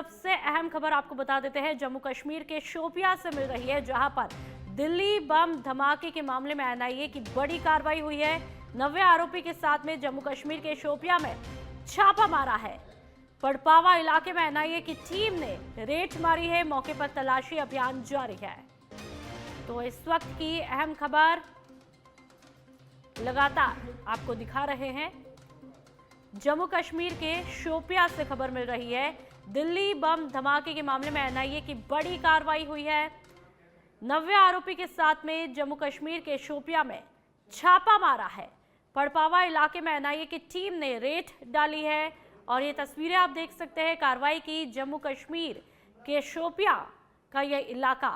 सबसे अहम खबर आपको बता देते हैं, जम्मू कश्मीर के शोपियां से मिल रही है, जहां पर दिल्ली बम धमाके के मामले में एनआईए की बड़ी कार्रवाई हुई है। 90 आरोपी के साथ में जम्मू कश्मीर के शोपियां में छापा मारा है। पड़पावा इलाके में एनआईए की टीम ने रेड मारी है। मौके पर तलाशी अभियान जारी है। तो इस वक्त की अहम खबर लगातार आपको दिखा रहे हैं। जम्मू कश्मीर के शोपियां से खबर मिल रही है, दिल्ली बम धमाके के मामले में एनआईए की बड़ी कार्रवाई हुई है। 90 आरोपी के साथ में जम्मू कश्मीर के शोपियां में छापा मारा है। पड़पावा इलाके में एनआईए की टीम ने रेड डाली है और ये तस्वीरें आप देख सकते हैं कार्रवाई की। जम्मू कश्मीर के शोपियां का यह इलाका,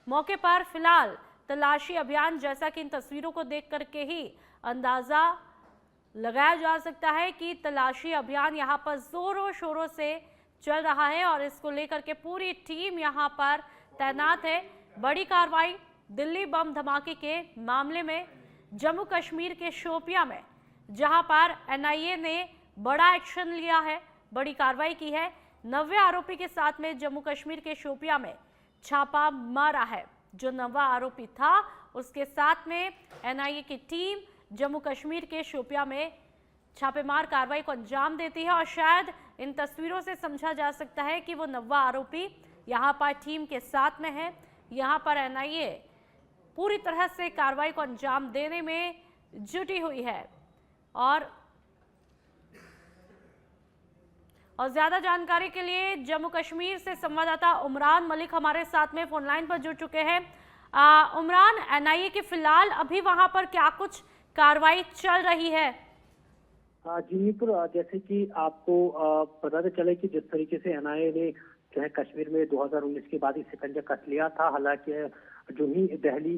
मौके पर फिलहाल तलाशी अभियान, जैसा कि इन तस्वीरों को देख करके ही अंदाजा लगाया जा सकता है कि तलाशी अभियान यहां पर जोरों शोरों से चल रहा है और इसको लेकर के पूरी टीम यहां पर तैनात है। बड़ी कार्रवाई दिल्ली बम धमाके के मामले में जम्मू कश्मीर के शोपियां में, जहां पर एनआईए ने बड़ा एक्शन लिया है, बड़ी कार्रवाई की है। 90 आरोपी के साथ में जम्मू कश्मीर के शोपियां में छापा मारा है। जो 90 आरोपी था उसके साथ में एनआईए की टीम जम्मू कश्मीर के शोपियां में छापेमार कार्रवाई को अंजाम देती है और शायद इन तस्वीरों से समझा जा सकता है कि वो 90 आरोपी यहां पर टीम के साथ में है। यहां पर एनआईए पूरी तरह से कार्रवाई को अंजाम देने में जुटी हुई है। और ज्यादा जानकारी के लिए जम्मू कश्मीर से संवाददाता उमरान मलिक हमारे साथ में फोन लाइन पर जुड़ चुके हैं। उमरान, एनआईए की फिलहाल अभी वहां पर क्या कुछ कार्रवाई चल रही है? जी जैसे कि आपको पता चले कि जिस तरीके से एनआईए ने जो है कश्मीर में 2019 के बाद ही शिकंजा कस लिया था। हालांकि जो ही दिल्ली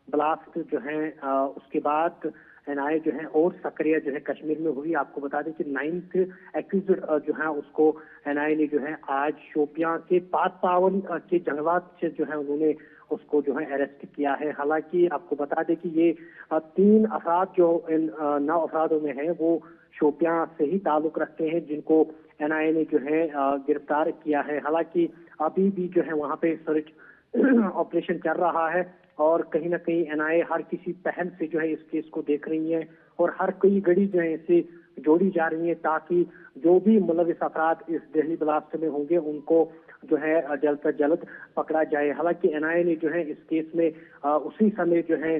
ब्लास्ट जो है उसके बाद एनआईए जो है और सक्रिय जो है कश्मीर में हुई। आपको बता दें कि 9th एक्यूज्ड जो है उसको एनआईए ने जो है आज शोपियां के पावन के जंगलात से जो है उन्होंने उसको जो है अरेस्ट किया है। हालांकि आपको बता दें कि ये 3 अफराद जो इन 9 अफरादों में हैं वो शोपियां से ही ताल्लुक रखते हैं, जिनको एनआईए ने जो है गिरफ्तार किया है। हालांकि अभी भी जो है वहां पे सर्च ऑपरेशन चल रहा है और कहीं ना कहीं एनआईए हर किसी पहल से जो है इस केस को देख रही है और हर कई घड़ी जो है इसे जोड़ी जा रही है ताकि जो भी मुलविस अफराद इस दिल्ली ब्लास्ट में होंगे उनको जो है जल्द से जल्द पकड़ा जाए। हालांकि एनआईए ने जो है इस केस में उसी समय जो है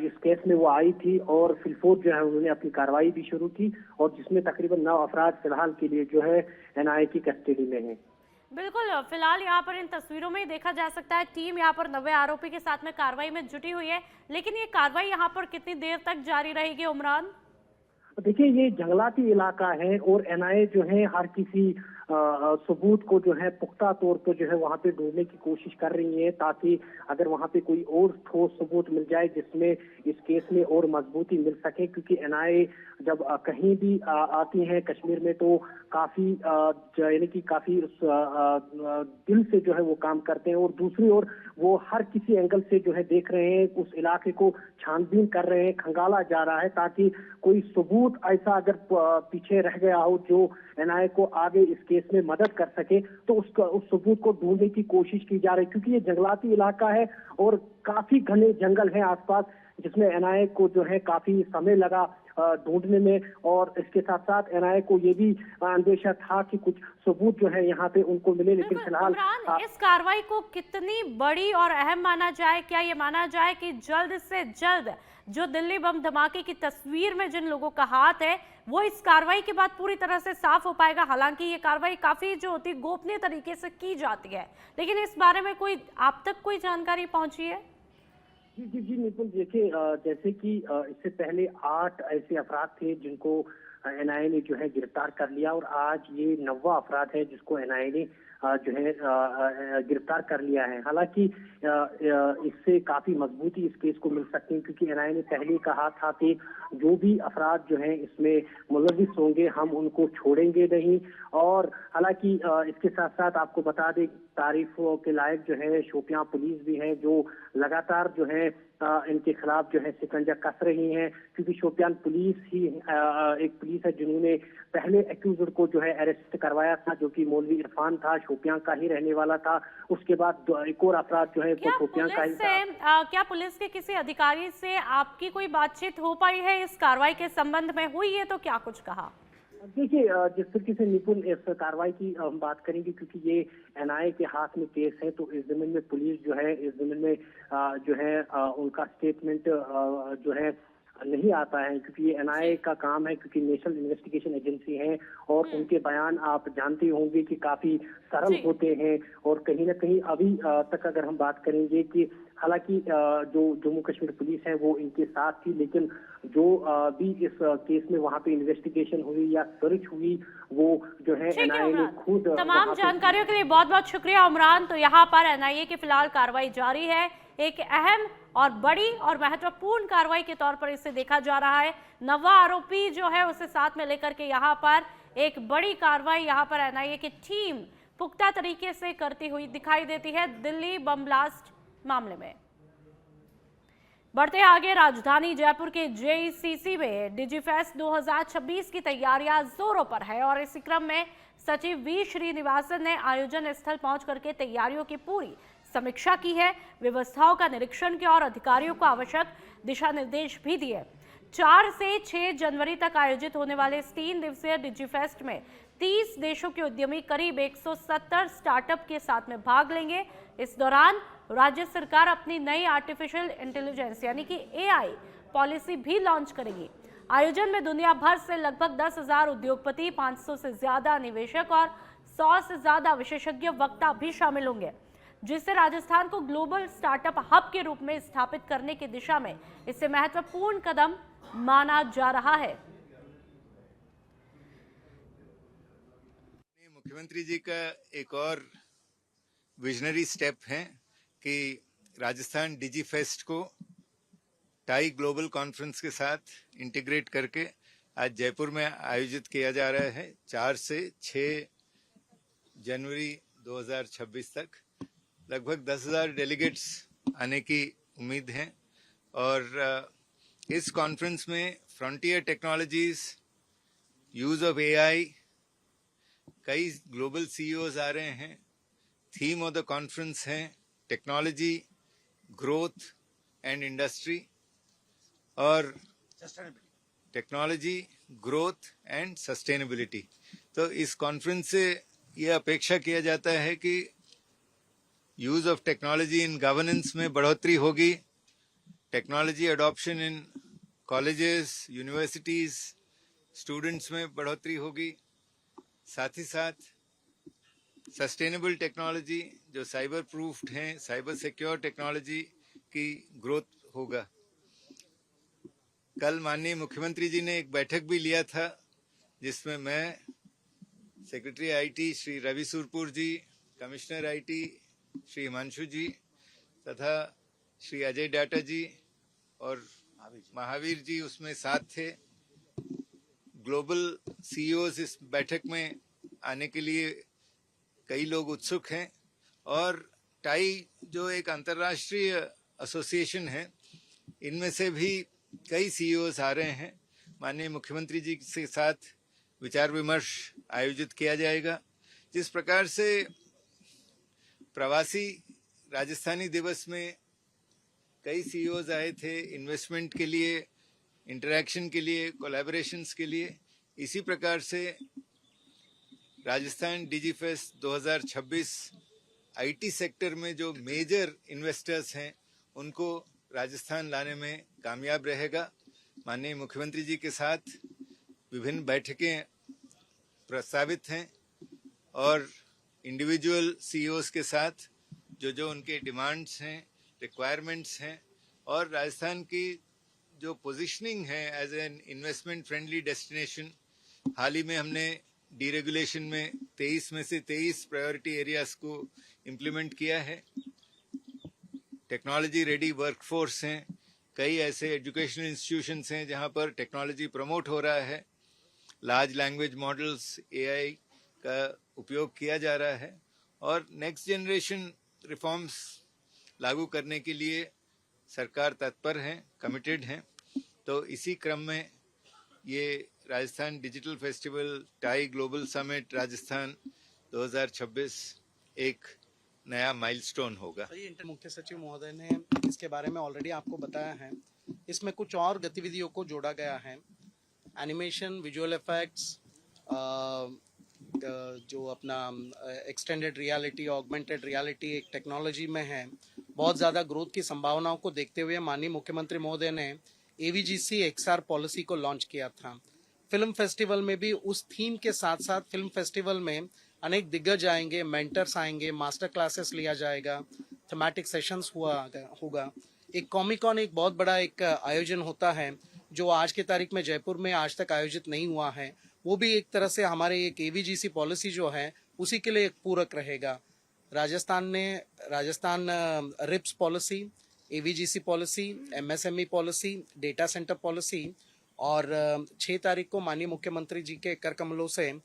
इस केस में वो आई थी और फिलफोर जो है उन्होंने अपनी कार्रवाई भी शुरू की और जिसमें तकरीबन 9 अफराद फिलहाल के लिए जो है एनआईए की कस्टडी में है। बिल्कुल, फिलहाल यहाँ पर इन तस्वीरों में देखा जा सकता है टीम यहाँ पर 90 आरोपी के साथ में कार्रवाई में जुटी हुई है। लेकिन ये कार्रवाई यहाँ पर कितनी देर तक जारी रहेगी उमरान? देखिए, ये जंगलाती इलाका है और एनआईए जो है हर किसी सबूत को जो है पुख्ता तौर पर जो है वहां पे ढूंढने की कोशिश कर रही है ताकि अगर वहां पे कोई और ठोस सबूत मिल जाए जिसमें इस केस में और मजबूती मिल सके। क्योंकि एनआईए जब कहीं भी आती है कश्मीर में तो काफी यानी कि काफी दिल से जो है वो काम करते हैं और दूसरी ओर वो हर किसी एंगल से जो है देख रहे हैं, उस इलाके को छानबीन कर रहे हैं, खंगाला जा रहा है ताकि कोई सबूत ऐसा अगर पीछे रह गया हो जो एनआईए को आगे इस केस में मदद कर सके तो उस सबूत को ढूंढने की कोशिश की जा रही है। क्योंकि ये जंगलाती इलाका है और काफी घने जंगल हैं आसपास, जिसमें एनआईए को जो है काफी समय लगा ढूंढने में और इसके साथ साथ एनआईए को ये भी अंदेशा था कि कुछ सबूत जो है यहाँ पे उनको मिले। लेकिन फिलहाल इस कार्रवाई को कितनी बड़ी और अहम माना जाए? क्या ये माना जाए कि जल्द से जल्द जो दिल्ली बम धमाके की तस्वीर में जिन लोगों का हाथ है वो इस कार्रवाई के बाद पूरी तरह से साफ हो पाएगा? हालांकि ये कार्रवाई काफी जो होती गोपनीय तरीके से की जाती है, लेकिन इस बारे में कोई आप तक कोई जानकारी पहुंची है? जी निपुण, देखिए जैसे कि इससे पहले 8 ऐसे अफराद थे जिनको एनआईए ने जो है गिरफ्तार कर लिया और आज ये 90वां अफराद है जिसको एनआईए ने जो है गिरफ्तार कर लिया है। हालांकि इससे काफी मजबूती इस केस को मिल सकती है क्योंकि एनआईए ने पहले कहा था कि जो भी अफराद जो हैं इसमें मुलविस होंगे हम उनको छोड़ेंगे नहीं। और हालांकि इसके साथ साथ आपको बता दें तारीफ के लायक जो है शोपियां पुलिस भी है जो लगातार जो है इनके खिलाफ जो है शिकंजा कस रही हैं, क्योंकि शोपियान पुलिस ही एक पुलिस है जिन्होंने पहले एक्यूज्ड को जो है अरेस्ट करवाया था, जो कि मौलवी इरफान था, शोपियां का ही रहने वाला था। उसके बाद एक और अपराध जो है वो शोपियां का ही था। क्या पुलिस के किसी अधिकारी से आपकी कोई बातचीत हो पाई है इस कार्रवाई के संबंध में? हुई है तो क्या कुछ कहा? देखिए, जिस तरीके से निपुण इस कार्रवाई की हम बात करेंगे, क्योंकि ये एनआईए के हाथ में केस है, तो इस जमीन में पुलिस जो है इस जमीन में जो है उनका स्टेटमेंट जो है नहीं आता है, क्योंकि ये एनआईए का काम है, क्योंकि नेशनल इन्वेस्टिगेशन एजेंसी है और उनके बयान आप जानते होंगे कि काफी सरल होते हैं। और कहीं ना कहीं अभी तक अगर हम बात करेंगे कि हालांकि जो जम्मू कश्मीर पुलिस है वो इनके साथ थी, लेकिन जो भी इस केस में वहाँ पे इन्वेस्टिगेशन हुई या सर्च हुई वो जो है एनआईए ने खुद। तमाम जानकारियों के लिए बहुत बहुत शुक्रिया उमरान। तो यहाँ पर एनआईए की फिलहाल कार्रवाई जारी है। एक अहम और बड़ी और महत्वपूर्ण कार्रवाई के तौर पर इसे देखा जा रहा है। नवा आरोपी जो है उसे साथ में लेकर के यहाँ पर एक बड़ी कार्रवाई यहाँ पर एनआईए की टीम पुख्ता तरीके से करती हुई दिखाई देती है दिल्ली बम ब्लास्ट मामले में। बढ़ते आगे, राजधानी जयपुर के जेईसीसी में डिजीफेस्ट 2026 की तैयारियां जोरों पर है और इसी क्रम में सचिव वी श्रीनिवासन ने आयोजन स्थल पहुंच करके तैयारियों की पूरी समीक्षा की है, व्यवस्थाओं का निरीक्षण किया और अधिकारियों को आवश्यक दिशा निर्देश भी दिए। 4 से 6 जनवरी तक आयोजित होने वाले इस 3 दिवसीय डिजीफेस्ट में 30 देशों के उद्यमी करीब 170 स्टार्टअप के साथ में भाग लेंगे। इस दौरान राज्य सरकार अपनी नई आर्टिफिशियल इंटेलिजेंस यानी कि एआई पॉलिसी भी लॉन्च करेगी। आयोजन में दुनिया भर से लगभग 10,000 उद्योगपति, 500 से ज्यादा निवेशक और 100 से ज्यादा विशेषज्ञ वक्ता भी शामिल होंगे, जिससे राजस्थान को ग्लोबल स्टार्टअप हब के रूप में स्थापित करने की दिशा में इसे महत्वपूर्ण कदम माना जा रहा है। मुख्यमंत्री जी का एक और विजनरी स्टेप है कि राजस्थान डिजीफेस्ट को टाई ग्लोबल कॉन्फ्रेंस के साथ इंटीग्रेट करके आज जयपुर में आयोजित किया जा रहा है। 4 से 6 जनवरी 2026 तक लगभग 10,000 डेलीगेट्स आने की उम्मीद है और इस कॉन्फ्रेंस में frontier technologies, use of AI, कई ग्लोबल सीईओज आ रहे हैं। थीम ऑफ द कॉन्फ्रेंस है टेक्नोलॉजी, ग्रोथ एंड इंडस्ट्री और टेक्नोलॉजी, ग्रोथ एंड सस्टेनेबिलिटी। तो इस कॉन्फ्रेंस से ये अपेक्षा किया जाता है कि use of technology in governance में बढ़ोतरी होगी, technology adoption in colleges, universities, students में बढ़ोतरी होगी, साथ ही साथ सस्टेनेबल टेक्नोलॉजी जो साइबर प्रूफ्ड हैं, साइबर सिक्योर टेक्नोलॉजी की ग्रोथ होगा। कल माननीय मुख्यमंत्री जी ने एक बैठक भी लिया था जिसमें मैं, secretary IT Shri Ravi Surpur ji, commissioner IT Shri Himanshu ji तथा श्री अजय डाटा जी और महावीर जी उसमें साथ थे। ग्लोबल सीईओज इस बैठक में आने के लिए कई लोग उत्सुक हैं और टाई जो एक अंतर्राष्ट्रीय एसोसिएशन है, इनमें से भी कई सीईओज आ रहे हैं। माननीय मुख्यमंत्री जी के साथ विचार विमर्श आयोजित किया जाएगा। जिस प्रकार से प्रवासी राजस्थानी दिवस में कई सीईओज आए थे इन्वेस्टमेंट के लिए, इंटरैक्शन के लिए, कोलैबोरेशंस के लिए, इसी प्रकार से राजस्थान डिजीफेस्ट 2026 आईटी सेक्टर में जो मेजर इन्वेस्टर्स हैं उनको राजस्थान लाने में कामयाब रहेगा। माननीय मुख्यमंत्री जी के साथ विभिन्न बैठकें प्रस्तावित हैं और इंडिविजुअल सीईओज के साथ जो उनके डिमांड्स हैं, रिक्वायरमेंट्स हैं और राजस्थान की जो पोजीशनिंग है as an investment friendly destination, हाल ही में हमने डीरेगुलेशन में 23 में से 23 प्रायोरिटी एरियाज को इम्प्लीमेंट किया है। टेक्नोलॉजी रेडी वर्कफोर्स हैं, कई ऐसे एजुकेशनल इंस्टीट्यूशंस हैं जहां पर टेक्नोलॉजी प्रमोट हो रहा है, लार्ज लैंग्वेज मॉडल्स, एआई का उपयोग किया जा रहा है और नेक्स्ट जनरेशन रिफॉर्म्स लागू करने के लिए सरकार तत्पर है, कमिटेड है। तो इसी क्रम में ये Rajasthan digital festival tie global summit Rajasthan 2026 एक नया माइलस्टोन होगा। मुख्य सचिव महोदय ने इसके बारे में ऑलरेडी आपको बताया है। इसमें कुछ और गतिविधियों को जोड़ा गया है। एनिमेशन, विजुअल इफेक्ट्स, जो अपना एक्सटेंडेड रियलिटी, ऑगमेंटेड रियलिटी एक टेक्नोलॉजी में है। बहुत ज़्यादा ग्रोथ की संभावनाओं को देखते हुए माननीय मुख्यमंत्री महोदय ने AVGC XR पॉलिसी को लॉन्च किया था। फिल्म फेस्टिवल में भी उस थीम के साथ साथ फिल्म फेस्टिवल में अनेक दिग्गज आएंगे, मेंटर्स आएंगे, मास्टर क्लासेस लिया जाएगा, थीमेटिक सेशंस होगा। एक कॉमिकॉन एक बहुत बड़ा एक आयोजन होता है जो आज के तारीख में जयपुर में आज तक आयोजित नहीं हुआ है। वो भी एक तरह से हमारे एक AVGC पॉलिसी जो है उसी के लिए एक पूरक रहेगा। Rajasthan RIPS policy, AVGC policy, MSME policy, data centre policy और 6 तारीख को माननीय मुख्यमंत्री जी के कर कमलों से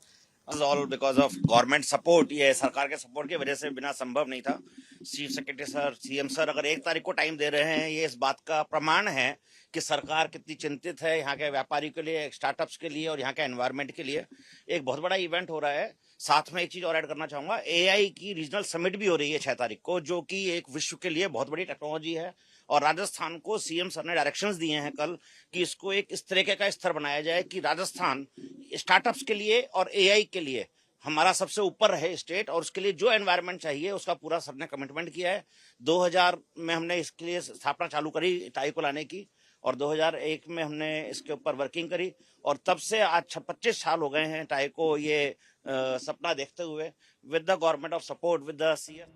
all because of government support, ये सरकार के सपोर्ट की वजह से बिना संभव नहीं था। Chief secretary sir, CM sir अगर 1 तारीख को टाइम दे रहे हैं, ये इस बात का प्रमाण है कि सरकार कितनी चिंतित है यहाँ के व्यापारियों के लिए, स्टार्टअप्स के लिए और यहाँ के एनवायरनमेंट के लिए। एक बहुत बड़ा इवेंट हो रहा है। साथ में एक चीज और ऐड करना चाहूंगा, AI की रीजनल समिट भी हो रही है 6 तारीख को, जो कि एक विश्व के लिए बहुत बड़ी टेक्नोलॉजी है। और राजस्थान को CM सर ने डायरेक्शंस दिए हैं कल कि इसको एक इस तरीके का स्तर बनाया जाए कि राजस्थान स्टार्टअप्स के लिए और AI के लिए हमारा सबसे ऊपर रहे स्टेट, और उसके लिए जो एनवायरनमेंट चाहिए उसका पूरा सर ने कमिटमेंट किया है। 2000 में हमने इसके लिए स्थापना चालू करी टाई को लाने की, और 2001 में हमने इसके ऊपर वर्किंग करी, और तब से आज 25 साल हो गए हैं टाई को ये सपना देखते हुए, with the government of support, with the CM।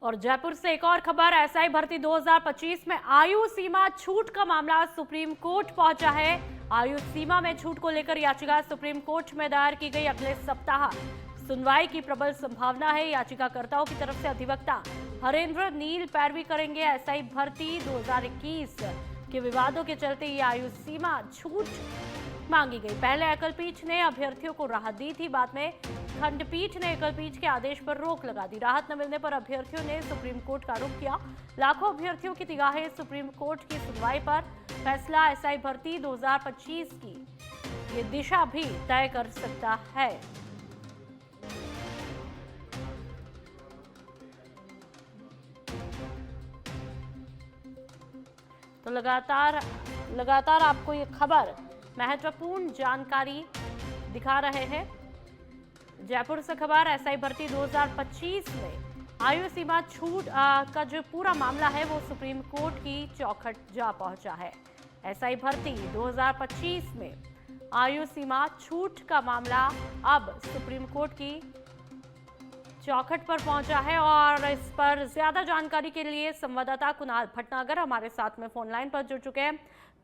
और जयपुर से एक और खबर, SI भर्ती 2025 में आयु सीमा छूट का मामला सुप्रीम कोर्ट पहुंचा है। आयु सीमा में छूट को लेकर याचिका सुप्रीम कोर्ट में दायर की गई। अगले सप्ताह सुनवाई की प्रबल संभावना है। याचिकाकर्ताओं की तरफ से अधिवक्ता हरेंद्र नील पैरवी करेंगे। SI भर्ती 2021 के विवादों के चलते ये आयु सीमा छूट मांगी गई। पहले एकल पीठ ने अभ्यर्थियों को राहत दी थी, बाद में खंडपीठ ने एकल पीठ के आदेश पर रोक लगा दी। राहत न मिलने पर अभ्यर्थियों ने सुप्रीम कोर्ट का रुख किया। लाखों अभ्यर्थियों की निगाहें सुप्रीम कोर्ट की सुनवाई पर। फैसला SI भर्ती 2025 की ये दिशा भी तय कर सकता है। तो लगातार आपको ये खबर महत्वपूर्ण जानकारी दिखा रहे हैं। जयपुर से खबर, SI भर्ती 2025 में आयु सीमा छूट का जो पूरा मामला है वो सुप्रीम कोर्ट की चौखट जा पहुंचा है। SI भर्ती 2025 में आयु सीमा छूट का मामला अब सुप्रीम कोर्ट की चौखट पर पहुंचा है। और इस पर ज्यादा जानकारी के लिए संवाददाता कुणाल भटनागर हमारे साथ में फोन लाइन पर जुड़ चुके हैं।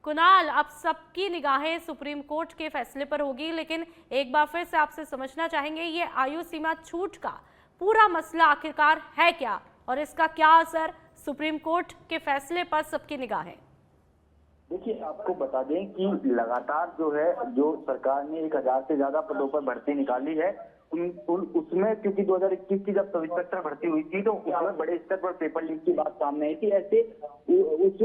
कुणाल, अब सबकी निगाहें सुप्रीम कोर्ट के फैसले पर होगी, लेकिन एक बार फिर से आपसे समझना चाहेंगे ये आयु सीमा छूट का पूरा मसला आखिरकार है क्या, और इसका क्या असर सुप्रीम कोर्ट के फैसले पर सबकी निगाहें? देखिए, आपको बता दें कि लगातार जो सरकार ने 1000 से ज्यादा पदों पर भर्ती निकाली है, उसमें क्योंकि 2021 की जब सब इंस्पेक्टर भर्ती हुई थी तो उसमें बड़े स्तर पर पेपर लीक की बात सामने आई थी। ऐसे उस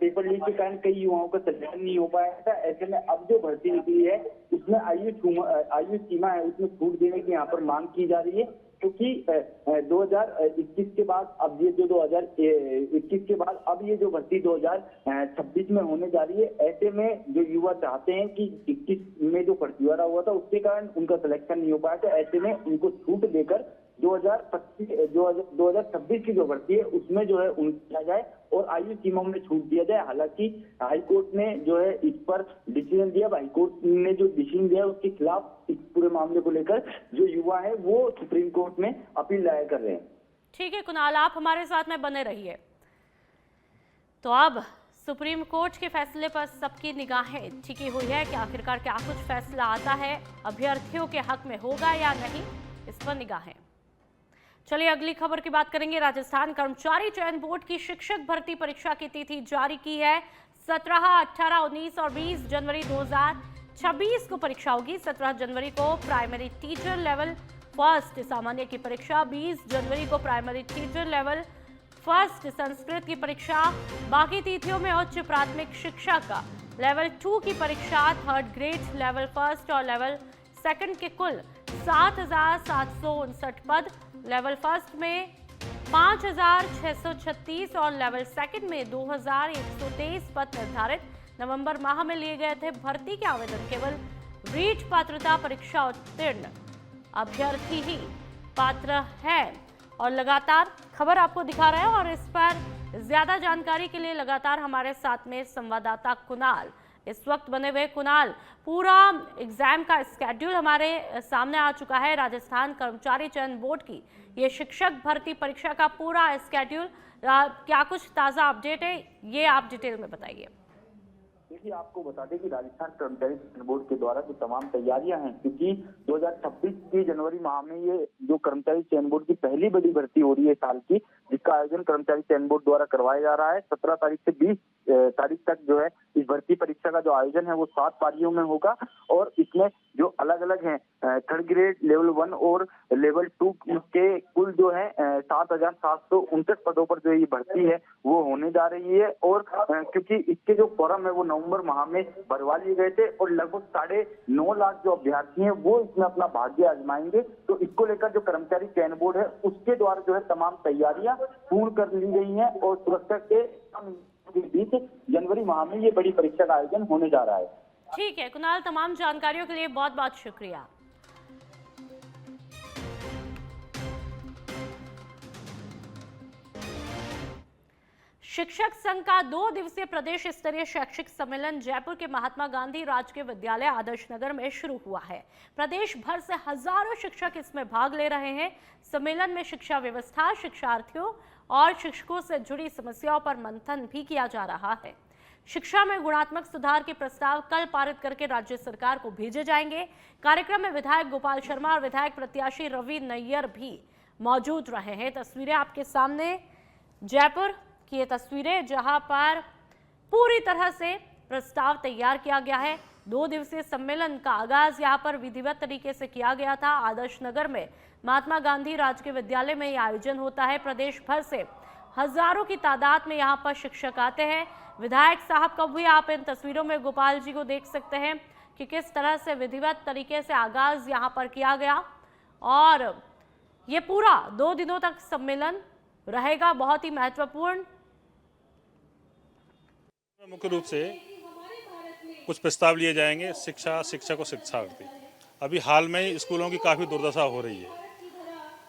पेपर लीक के कारण कई युवाओं का सिलेक्शन नहीं हो पाया था। ऐसे में अब जो भर्ती निकली है उसमें आयु सीमा है उसमें छूट देने की यहाँ पर मांग की जा रही है, क्योंकि 2021 के बाद अब ये जो 2021 के बाद अब ये जो भर्ती 2026 में होने जा रही है, ऐसे में जो युवा चाहते हैं कि 21 में जो फर्जीवाड़ा हुआ था उसके कारण उनका सिलेक्शन नहीं हो पाया था, ऐसे में उनको छूट देकर 2026 की जो भर्ती है उसमें जो है उनका जाए और आयु सीमा में छूट दिया जाए। हालांकि हाईकोर्ट ने जो है इस पर डिसीजन दिया, हाईकोर्ट ने जो डिसीजन दिया उसके खिलाफ इस पूरे मामले को लेकर जो युवा है वो सुप्रीम कोर्ट में अपील दायर कर रहे हैं। ठीक है कुणाल, आप हमारे साथ में बने रहिए। तो अब सुप्रीम कोर्ट के फैसले पर सबकी निगाहें टिकी हुई है कि आखिरकार क्या कुछ फैसला आता है, अभ्यर्थियों के हक में होगा या नहीं, इस पर निगाहें। चलिए अगली खबर की बात करेंगे। राजस्थान कर्मचारी चयन बोर्ड की शिक्षक भर्ती परीक्षा की तिथि जारी की है। 17, 18, 19 और 20 जनवरी 2026 को परीक्षा होगी। 17 जनवरी को प्राइमरी टीचर लेवल फर्स्ट सामान्य की परीक्षा, 20 जनवरी को primary teacher level first Sanskrit की परीक्षा, बाकी तिथियों में उच्च प्राथमिक शिक्षा का लेवल 2 की परीक्षा, थर्ड ग्रेड, लेवल फर्स्ट और लेवल सेकंड के कुल 7,759 पद, लेवल फर्स्ट में 5,636 और लेवल सेकंड में 2,123 पद निर्धारित नवंबर माह में लिए गए थे। भर्ती के आवेदन केवल रीट पात्रता परीक्षा उत्तीर्ण अभ्यर्थी ही पात्र है। और लगातार खबर आपको दिखा रहे हैं और इस पर ज्यादा जानकारी के लिए लगातार हमारे साथ में संवाददाता कुणाल इस वक्त बने हुए। कुणाल, पूरा एग्जाम का स्केड्यूल हमारे सामने आ चुका है। राजस्थान कर्मचारी चयन बोर्ड की ये शिक्षक भर्ती परीक्षा का पूरा स्केड्यूल, क्या कुछ ताजा अपडेट है, ये आप डिटेल में बताइए। देखिए, आपको बता दें कि राजस्थान कर्मचारी चयन बोर्ड के द्वारा जो तमाम तैयारियां हैं, क्योंकि 2026 के जनवरी माह में ये जो कर्मचारी चयन बोर्ड की पहली बड़ी भर्ती हो रही है साल की, जिसका आयोजन कर्मचारी चयन बोर्ड द्वारा करवाया जा रहा है। 17 तारीख से 20 तारीख तक जो है इस भर्ती परीक्षा का जो आयोजन है वो 7 पारियों में होगा और इसमें जो अलग अलग हैं थर्ड ग्रेड, लेवल 1 और लेवल 2 के कुल जो है 7,759 पदों पर जो ये भर्ती है वो होने जा रही है। और क्योंकि इसके जो फॉर्म है वो नवंबर माह में भरवा लिए गए थे और लगभग 9.5 लाख जो अभ्यर्थी हैं वो इसमें अपना भाग्य आजमाएंगे, तो इसको लेकर जो कर्मचारी चयन बोर्ड है उसके द्वारा जो है तमाम तैयारियां पूर्ण कर ली गई हैं और सुरक्षा के बीच जनवरी माह में ये बड़ी परीक्षा का आयोजन होने जा रहा है। ठीक है कुणाल, तमाम जानकारियों के लिए बहुत बहुत शुक्रिया। शिक्षक संघ का 2 दिवसीय प्रदेश स्तरीय शैक्षिक सम्मेलन जयपुर के महात्मा गांधी राजकीय विद्यालय आदर्श नगर में शुरू हुआ है। प्रदेश भर से हजारों शिक्षक इसमें भाग ले रहे हैं। सम्मेलन में शिक्षा व्यवस्था, शिक्षार्थियों और शिक्षकों से जुड़ी समस्याओं पर मंथन भी किया जा रहा है। शिक्षा में गुणात्मक सुधार के प्रस्ताव कल पारित करके राज्य सरकार को भेजे जाएंगे। कार्यक्रम में विधायक गोपाल शर्मा और विधायक प्रत्याशी रवि नैयर भी मौजूद रहे हैं। तस्वीरें आपके सामने, जयपुर की ये तस्वीरें जहां पर पूरी तरह से प्रस्ताव तैयार किया गया है। 2 दिवसीय सम्मेलन का आगाज यहां पर विधिवत तरीके से किया गया था। आदर्श नगर में महात्मा गांधी राजकीय विद्यालय में यह आयोजन होता है। प्रदेश भर से हजारों की तादाद में यहां पर शिक्षक आते हैं। विधायक साहब का भी आप इन तस्वीरों में गोपाल जी को देख सकते हैं कि किस तरह से विधिवत तरीके से आगाज यहां पर किया गया और ये पूरा 2 दिनों तक सम्मेलन रहेगा, बहुत ही महत्वपूर्ण। मुख्य रूप से कुछ प्रस्ताव लिए जाएंगे, शिक्षा, शिक्षक और शिक्षार्थी। अभी हाल में ही स्कूलों की काफ़ी दुर्दशा हो रही है।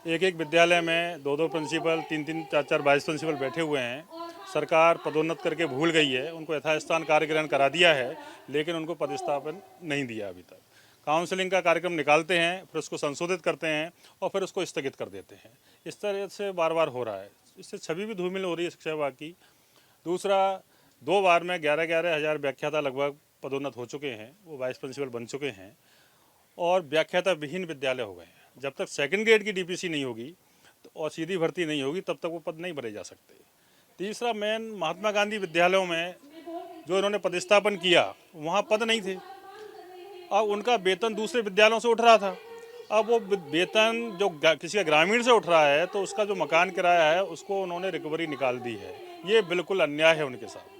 एक विद्यालय में 2 प्रिंसिपल, 3 4 वाइस प्रिंसिपल बैठे हुए हैं। सरकार पदोन्नत करके भूल गई है, उनको यथास्थान कार्यग्रहण करा दिया है, लेकिन उनको पदस्थापन नहीं दिया अभी तक। काउंसलिंग का कार्यक्रम निकालते हैं, फिर उसको संशोधित करते हैं और फिर उसको स्थगित कर देते हैं। इस तरह से बार बार हो रहा है। इससे छवि भी धूमिल हो रही है शिक्षा विभाग की। दूसरा, 2 बार में 11-11 हज़ार व्याख्याता लगभग पदोन्नत हो चुके हैं, वो वाइस प्रिंसिपल बन चुके हैं और व्याख्याता विहीन विद्यालय हो गए हैं। जब तक सेकंड ग्रेड की डीपीसी नहीं होगी और सीधी भर्ती नहीं होगी तब तक वो पद नहीं भरे जा सकते। तीसरा, मेन महात्मा गांधी विद्यालयों में जो इन्होंने पदस्थापन किया वहाँ पद नहीं थे। अब उनका वेतन दूसरे विद्यालयों से उठ रहा था। अब वो वेतन जो किसी का ग्रामीण से उठ रहा है तो उसका जो मकान किराया है उसको उन्होंने रिकवरी निकाल दी है। ये बिल्कुल अन्याय है उनके साथ।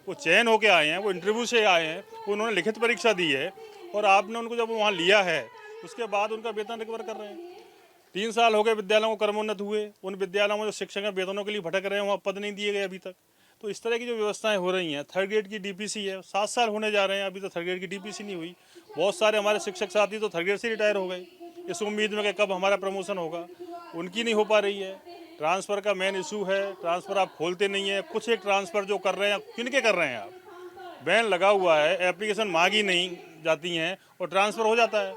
वो चयन होके आए हैं, वो इंटरव्यू से आए हैं, उन्होंने लिखित परीक्षा दी है और आपने उनको जब वहाँ लिया है उसके बाद उनका वेतन रिकवर कर रहे हैं। 3 साल हो गए विद्यालयों को क्रमोन्नत हुए, उन विद्यालयों में जो शिक्षक हैं वेतनों के लिए भटक रहे हैं, वहाँ पद नहीं दिए गए अभी तक। तो इस तरह की जो व्यवस्थाएं हो रही हैं। थर्ड ग्रेड की डीपीसी है, 7 साल होने जा रहे हैं, अभी तो थर्ड ग्रेड की डीपीसी नहीं हुई। बहुत सारे हमारे शिक्षक साथी तो थर्ड ग्रेड से रिटायर हो गए इस उम्मीद में कि कब हमारा प्रमोशन होगा, उनकी नहीं हो पा रही है। ट्रांसफ़र का मेन इशू है, ट्रांसफ़र आप खोलते नहीं है। कुछ एक ट्रांसफ़र जो कर रहे हैं, किनके कर रहे हैं आप? बैन लगा हुआ है, एप्लीकेशन मांगी नहीं जाती हैं और ट्रांसफ़र हो जाता है।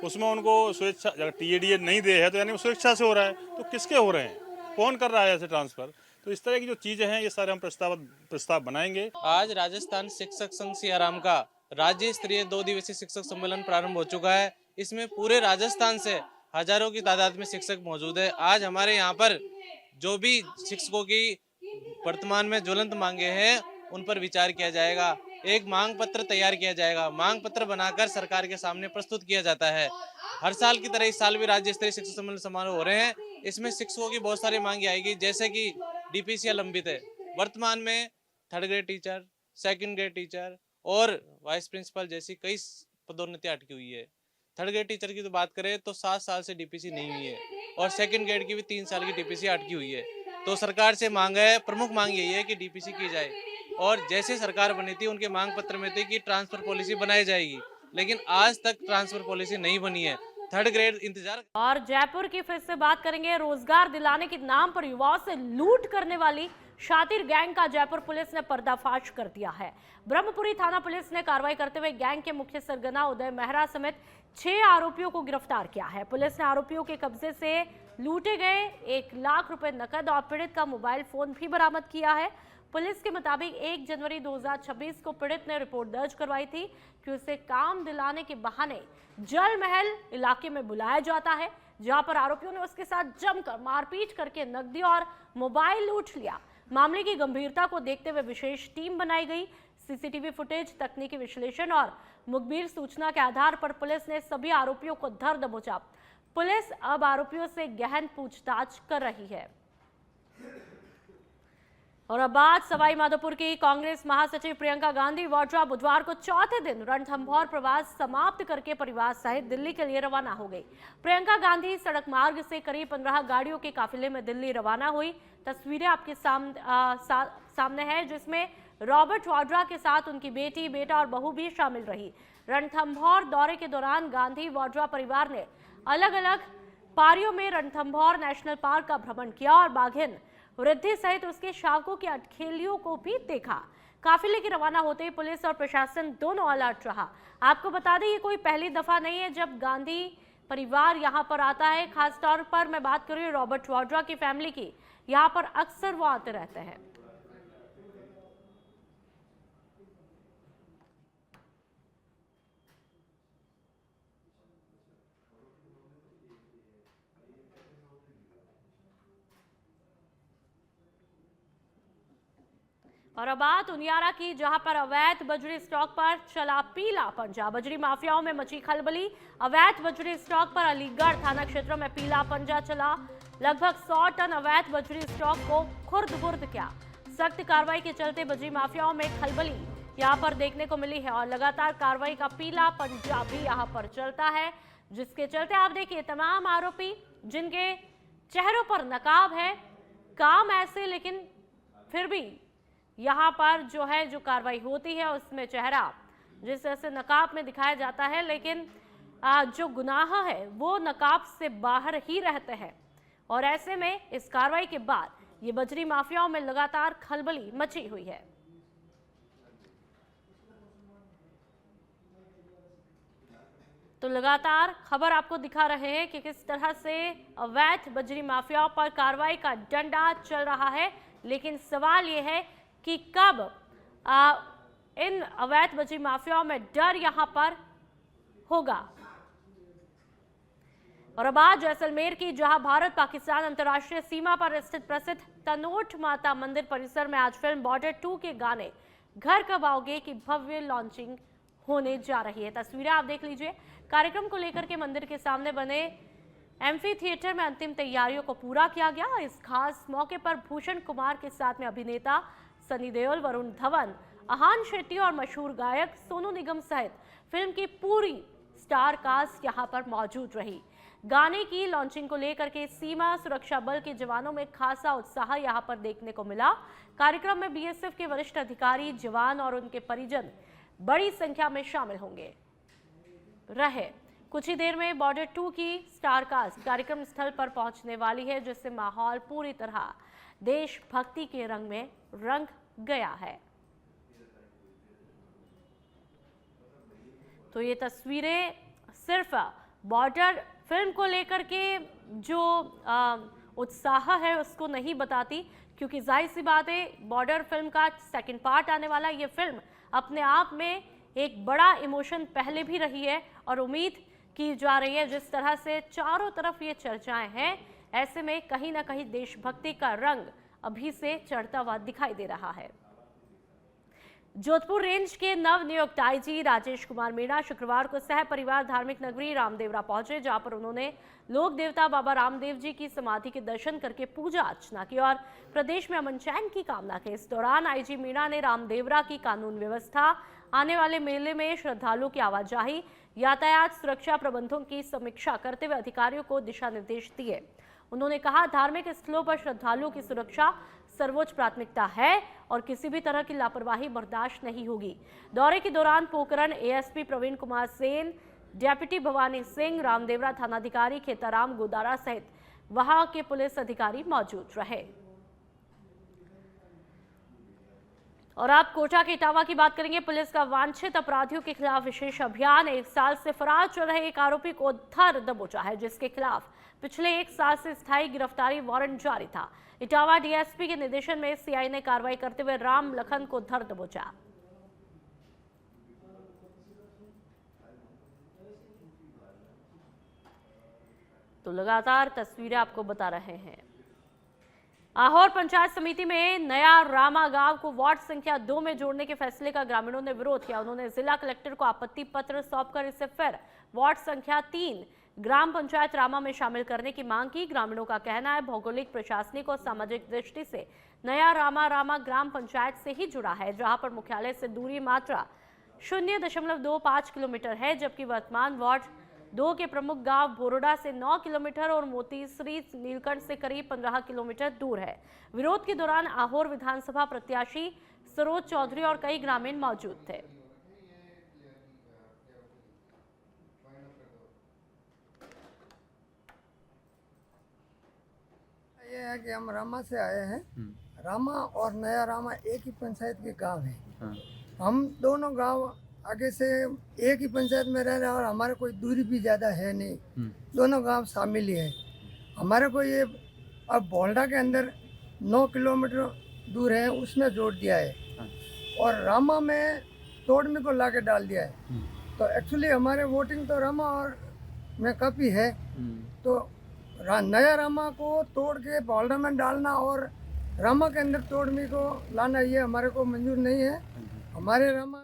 उसमें उनको स्वेच्छा, अगर टीएडीए नहीं दे है तो यानी स्वेच्छा से हो रहा है, तो किसके हो रहे हैं, कौन कर रहा है ऐसे ट्रांसफ़र? तो इस तरह की जो चीज़ें हैं ये सारे हम प्रस्ताव बनाएंगे। आज राजस्थान शिक्षक संघ सियाराम का राज्य स्तरीय 2 दिवसीय शिक्षक सम्मेलन प्रारंभ हो चुका है। इसमें पूरे राजस्थान से हजारों की तादाद में शिक्षक मौजूद है। आज हमारे यहाँ पर जो भी शिक्षकों की वर्तमान में ज्वलंत मांगे हैं उन पर विचार किया जाएगा। एक मांग पत्र तैयार किया जाएगा, मांग पत्र बनाकर सरकार के सामने प्रस्तुत किया जाता है। हर साल की तरह इस साल भी राज्य स्तरीय शिक्षक सम्मेलन समारोह हो रहे हैं। इसमें शिक्षकों की बहुत सारी मांगे आएगी, जैसे कि डीपीसी लंबित है। वर्तमान में third grade teacher, second grade teacher और वाइस प्रिंसिपल जैसी कई पदोन्नति अटकी हुई है। थर्ड ग्रेड टीचर की तो बात करें तो 7 साल से डीपीसी नहीं हुई है और सेकंड ग्रेड की भी 3 साल की डीपीसी अटकी हुई है। तो सरकार से मांग है, प्रमुख मांग यही है कि डीपीसी की जाए और जैसे सरकार बनी थी उनके मांग पत्र में थी कि ट्रांसफर पॉलिसी बनाई जाएगी, लेकिन आज तक ट्रांसफर पॉलिसी नहीं बनी है। थर्ड ग्रेड इंतजार। और जयपुर की फिर से बात करेंगे। रोजगार दिलाने के नाम पर युवाओं से लूट करने वाली शातिर गैंग का जयपुर पुलिस ने पर्दाफाश कर दिया है। ब्रह्मपुरी थाना पुलिस ने कार्रवाई करते हुए गैंग के मुख्य सरगना उदय मेहरा समेत 6 आरोपियों को गिरफ्तार किया है। पुलिस ने आरोपियों के कब्जे से लूटे गए 1 लाख रुपए नकद और पीड़ित का मोबाइल फोन भी बरामद किया है। पुलिस के मुताबिक 1 जनवरी 2026 को पीड़ित ने रिपोर्ट दर्ज करवाई थी कि उसे काम दिलाने के बहाने जल महल इलाके में बुलाया जाता है, जहां पर आरोपियों ने उसके साथ जमकर मारपीट करके नकदी और मोबाइल लूट लिया। मामले की गंभीरता को देखते हुए विशेष टीम बनाई गई। सीसीटीवी फुटेज, तकनीकी विश्लेषण और मुखबिर सूचना के आधार पर पुलिस ने सभी आरोपियों को धर दबोचा। पुलिस अब आरोपियों से गहन पूछताछ कर रही है। और अब बात सवाई माधोपुर की। कांग्रेस महासचिव प्रियंका गांधी वाड्रा बुधवार को चौथे दिन रणथंभौर प्रवास समाप्त करके परिवार सहित दिल्ली के लिए रवाना हो गई। प्रियंका गांधी सड़क मार्ग से करीब 15 गाड़ियों के काफिले में दिल्ली रवाना हुई। तस्वीरें आपके सामने है, जिसमें रॉबर्ट वाड्रा के साथ उनकी बेटी, बेटा और बहू भी शामिल रही। रणथंभौर दौरे के दौरान गांधी वाड्रा परिवार ने अलग अलग पारियों में रणथंभौर नेशनल पार्क का भ्रमण किया और बाघिन वृद्धि सहित उसके शावकों की अटखेलियों को भी देखा। काफिले के रवाना होते ही पुलिस और प्रशासन दोनों अलर्ट रहा। आपको बता दें, ये कोई पहली दफा नहीं है जब गांधी परिवार यहाँ पर आता है। खासतौर पर मैं बात कर रही हूँ रॉबर्ट वाड्रा की फैमिली की। यहाँ पर अक्सर वो आते रहते हैं। और अब बात उनियारा की, जहां पर अवैध बजरी स्टॉक पर चला पीला पंजा। बजरी माफियाओं में मची खलबली। अवैध बजरी स्टॉक पर अलीगढ़ थाना क्षेत्रों में पीला पंजा चला। लगभग 100 टन अवैध बजरी स्टॉक को खुर्द-बुर्द किया। सख्त कार्रवाई के चलते बजरी माफियाओं में खलबली यहां पर देखने को मिली है और लगातार कार्रवाई का पीला पंजा भी यहां पर चलता है, जिसके चलते आप देखिए तमाम आरोपी जिनके चेहरों पर नकाब है, काम ऐसे लेकिन फिर भी यहाँ पर जो कार्रवाई होती है उसमें चेहरा जिस तरह से नकाब में दिखाया जाता है, लेकिन जो गुनाह है वो नकाब से बाहर ही रहते हैं। और ऐसे में इस कार्रवाई के बाद ये बजरी माफियाओं में लगातार खलबली मची हुई है। तो लगातार खबर आपको दिखा रहे हैं कि किस तरह से अवैध बजरी माफियाओं पर कार्रवाई का डंडा चल रहा है, लेकिन सवाल ये है कि कब इन अवैध बजरी माफियाओं में डर यहां पर होगा। और अब आज जैसलमेर की, जहां भारत पाकिस्तान अंतर्राष्ट्रीय सीमा पर स्थित प्रसिद्ध तनोट माता मंदिर परिसर में आज फिल्म बॉर्डर 2 के गाने घर कब आओगे की भव्य लॉन्चिंग होने जा रही है। तस्वीरें आप देख लीजिए। कार्यक्रम को लेकर के मंदिर के सामने बने एम्फी थिएटर में अंतिम तैयारियों को पूरा किया गया। इस खास मौके पर भूषण कुमार के साथ में अभिनेता सनी देओल, वरुण धवन, अहान शेट्टी और मशहूर गायक सोनू निगम सहित फिल्म की पूरी स्टार कास्ट यहां पर मौजूद रही। गाने की लॉन्चिंग को लेकर के सीमा सुरक्षा बल के जवानों में खासा उत्साह यहां पर देखने को मिला। कार्यक्रम में बीएसएफ के वरिष्ठ अधिकारी, जवान और उनके परिजन बड़ी संख्या में शामिल होंगे रहे। कुछ ही देर में बॉर्डर 2 की स्टार कास्ट कार्यक्रम स्थल पर पहुंचने वाली है, जिससे माहौल पूरी तरह देशभक्ति के रंग में रंग गया है। तो ये तस्वीरें सिर्फ बॉर्डर फिल्म को लेकर के जो उत्साह है उसको नहीं बताती, क्योंकि जाहिर सी बात है बॉर्डर फिल्म का सेकंड पार्ट आने वाला। ये फिल्म अपने आप में एक बड़ा इमोशन पहले भी रही है और उम्मीद की जा रही है, जिस तरह से चारों तरफ ये चर्चाएं हैं, ऐसे में कहीं ना कहीं देशभक्ति का रंग अभी से चढ़ता हुआ दिखाई दे रहा है। जोधपुर रेंज के नव नियुक्त आईजी राजेश कुमार मीणा शुक्रवार को सह परिवार धार्मिक नगरी रामदेवरा पहुंचे, जहां पर उन्होंने लोक देवता बाबा रामदेव जी की समाधि के दर्शन करके पूजा अर्चना की और प्रदेश में अमन चैन की कामना की। इस दौरान आईजी मीणा ने रामदेवरा की कानून व्यवस्था, आने वाले मेले में श्रद्धालुओं की आवाजाही, यातायात सुरक्षा प्रबंधों की समीक्षा करते हुए अधिकारियों को दिशा निर्देश दिए। उन्होंने कहा, धार्मिक स्थलों पर श्रद्धालुओं की सुरक्षा सर्वोच्च प्राथमिकता है और किसी भी तरह की लापरवाही बर्दाश्त नहीं होगी। दौरे के दौरान पोखरण एएसपी प्रवीण कुमार सेन, डेप्यूटी भवानी सिंह, रामदेवरा थानाधिकारी खेताराम गोदारा सहित वहां के पुलिस अधिकारी मौजूद रहे। और आप कोटा के इटावा की बात करेंगे। पुलिस का वांछित अपराधियों के खिलाफ विशेष अभियान। 1 साल से फरार चल रहे एक आरोपी को धर दबोचा है, जिसके खिलाफ पिछले 1 साल से स्थायी गिरफ्तारी वारंट जारी था। इटावा डीएसपी के निर्देशन में सीआई ने कार्रवाई करते हुए राम लखन को धर दबोचा। तो लगातार तस्वीरें आपको बता रहे हैं। आहोर पंचायत समिति में नया रामा गांव को वार्ड संख्या 2 में जोड़ने के फैसले का ग्रामीणों ने विरोध किया। उन्होंने जिला कलेक्टर को आपत्ति पत्र सौंपकर इसे फिर वार्ड संख्या 3 ग्राम पंचायत रामा में शामिल करने की मांग की। ग्रामीणों का कहना है, भौगोलिक, प्रशासनिक और सामाजिक दृष्टि से नया रामा ग्राम पंचायत से ही जुड़ा है, जहां पर मुख्यालय से दूरी मात्रा 0.25 किलोमीटर है, जबकि वर्तमान वार्ड 2 के प्रमुख गांव बोरोडा से 9 किलोमीटर और मोतीसरी नीलकंठ से करीब 15 किलोमीटर दूर है। विरोध के दौरान आहोर विधानसभा प्रत्याशी सरोज चौधरी और कई ग्रामीण मौजूद थे। ये है कि हम रामा से आए हैं। रामा और नया रामा एक ही पंचायत के गांव है। हम दोनों गांव आगे से एक ही पंचायत में रह रहे हैं और हमारे कोई दूरी भी ज़्यादा है नहीं, दोनों गांव शामिल ही है। हमारे को ये अब बोल्डा के अंदर 9 किलोमीटर दूर है, उसमें जोड़ दिया है और रामा में तोड़मी को लाके डाल दिया है। तो एक्चुअली हमारे वोटिंग तो रामा और में काफ़ी है, तो नया रामा को तोड़ के बोल्डा में डालना और रामा के अंदर तोड़मी को लाना, ये हमारे को मंजूर नहीं है। हमारे रामा